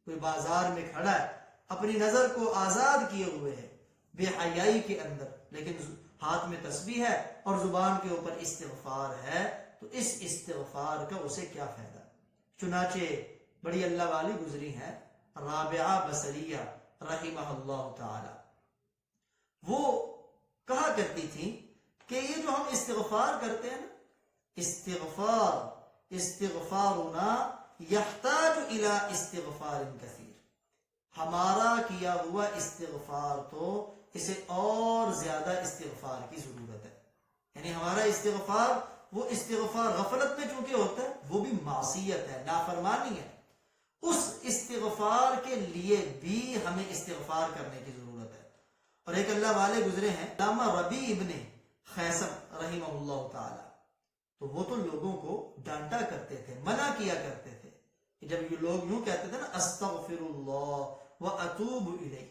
کوئی بازار میں کھڑا ہے، اپنی نظر کو آزاد کیے ہوئے ہے بے حیائی کے اندر، لیکن ہاتھ میں تسبیح ہے اور زبان کے اوپر استغفار ہے، تو اس استغفار کا اسے کیا فائدہ؟ چنانچہ بڑی اللہ والی گزری ہیں رابعہ بصریہ رحمہ اللہ تعالی، وہ کہا کرتی تھی کہ یہ جو ہم استغفار کرتے ہیں نا، استغفارنا یحتاج الی استغفار کثیر، ہمارا کیا ہوا استغفار تو اسے اور زیادہ استغفار کی ضرورت ہے. یعنی ہمارا استغفار، وہ استغفار غفلت میں چونکہ ہوتا ہے، وہ بھی معصیت ہے، نافرمانی ہے، اس استغفار کے لیے بھی ہمیں استغفار کرنے کی ضرورت ہے. اور ایک اللہ والے گزرے ہیں علامہ ربیع ابن خیثم رحمہ اللہ تعالی، تو وہ تو لوگوں کو ڈانٹا کرتے تھے، منع کیا کرتے تھے کہ جب یہ لوگ یوں کہتے تھے نا استغفر اللہ واتوب الیہ،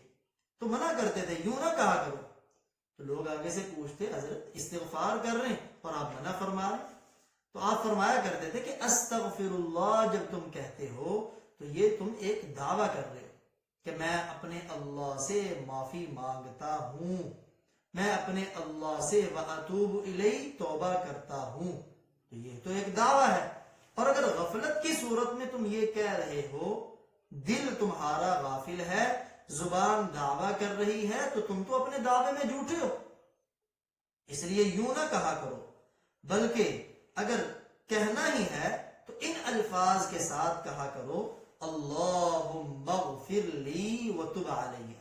تو منع کرتے تھے یوں نہ کہا کرو. تو لوگ آگے سے پوچھتے حضرت استغفار کر رہے ہیں اور آپ منع فرما رہے ہیں، تو آپ فرمایا کرتے تھے کہ استغفر اللہ جب تم کہتے ہو تو یہ تم ایک دعویٰ کر رہے ہو کہ میں اپنے اللہ سے معافی مانگتا ہوں، میں اپنے اللہ سے واتوب الیہ توبہ کرتا ہوں، تو یہ تو ایک دعویٰ ہے. اور اگر غفلت کی صورت میں تم یہ کہہ رہے ہو، دل تمہارا غافل ہے، زبان دعویٰ کر رہی ہے، تو تم تو اپنے دعوے میں جھوٹے ہو. اس لیے یوں نہ کہا کرو، بلکہ اگر کہنا ہی ہے تو ان الفاظ کے ساتھ کہا کرو اللہم اغفر لی وتب علیہ،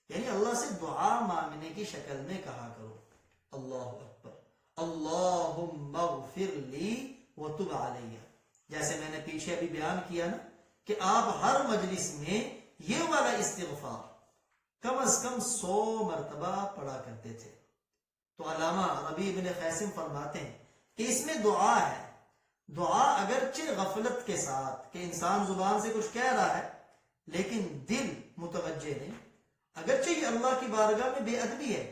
یعنی اللہ سے دعا مانگنے کی شکل میں کہا کرو اللہ اکبر اللہم اغفر لی وتب علیہ. جیسے میں نے پیچھے ابھی بیان کیا نا کہ آپ ہر مجلس میں یہ والا استغفار کم از کم 100 مرتبہ پڑھا کرتے تھے. تو علامہ ربیع بن خیثم فرماتے ہیں کہ اس میں دعا ہے، دعا اگرچہ غفلت کے ساتھ کہ انسان زبان سے کچھ کہہ رہا ہے لیکن دل متوجہ نہیں، اگرچہ یہ اللہ کی بارگاہ میں بے ادبی ہے،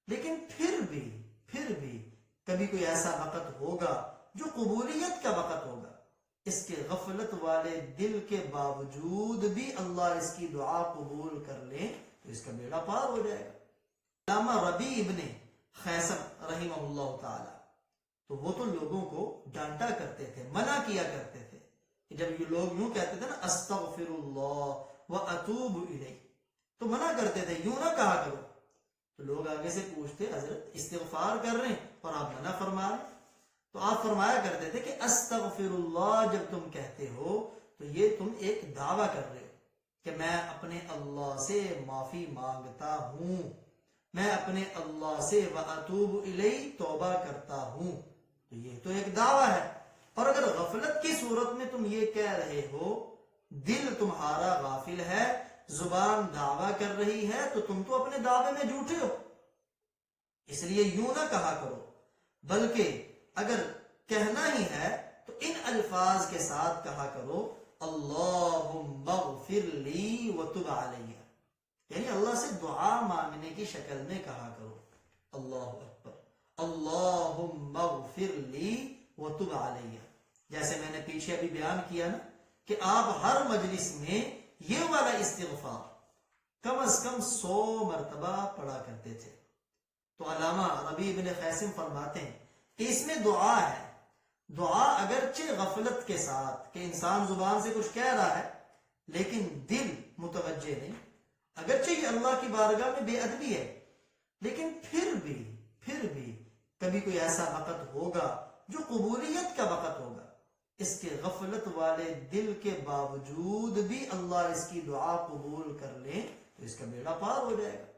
لیکن پھر بھی کبھی کوئی ایسا وقت ہوگا جو قبولیت کا وقت ہوگا، اس کے غفلت والے دل کے باوجود بھی اللہ اس کی دعا قبول کر لے تو اس کا بیڑا پار ہو جائے گا. علامہ ربیع ابن خیثم رحمہ اللہ تعالی، تو وہ تو لوگوں کو ڈانٹا کرتے تھے، منع کیا کرتے تھے کہ جب یہ لوگ یوں کہتے تھے نا استغفر اللہ واتوب الیہ، تو منع کرتے تھے یوں نہ کہا کرو. تو لوگ آگے سے پوچھتے حضرت استغفار کر رہے ہیں اور آپ منع فرما رہے ہیں، تو آپ فرمایا کرتے تھے کہ استغفر اللہ جب تم کہتے ہو تو یہ تم ایک دعویٰ کر رہے ہو کہ میں اپنے اللہ سے معافی مانگتا ہوں، میں اپنے اللہ سے واتوب الیہ توبہ کرتا ہوں، تو یہ تو ایک دعویٰ ہے. اور اگر غفلت کی صورت میں تم یہ کہہ رہے ہو، دل تمہارا غافل ہے، زبان دعویٰ کر رہی ہے، تو تم تو اپنے دعوے میں جھوٹے ہو. اس لیے یوں نہ کہا کرو، بلکہ اگر کہنا ہی ہے تو ان الفاظ کے ساتھ کہا کرو اللہم اغفر لی وتب علیہ، یعنی اللہ سے دعا مانگنے کی شکل میں کہا کرو اللہ اکبر اللہم اغفر لی وتب علیہ. جیسے میں نے پیچھے ابھی بیان کیا نا کہ آپ ہر مجلس میں یہ والا استغفار کم از کم 100 مرتبہ پڑھا کرتے تھے. تو علامہ ربیع بن خیثم فرماتے ہیں کہ اس میں دعا ہے، دعا اگرچہ غفلت کے ساتھ کہ انسان زبان سے کچھ کہہ رہا ہے لیکن دل متوجہ نہیں، اگرچہ یہ اللہ کی بارگاہ میں بے ادبی ہے، لیکن پھر بھی کبھی کوئی ایسا وقت ہوگا جو قبولیت کا وقت ہوگا، اس کے غفلت والے دل کے باوجود بھی اللہ اس کی دعا قبول کر لے تو اس کا بیڑا پار ہو جائے گا.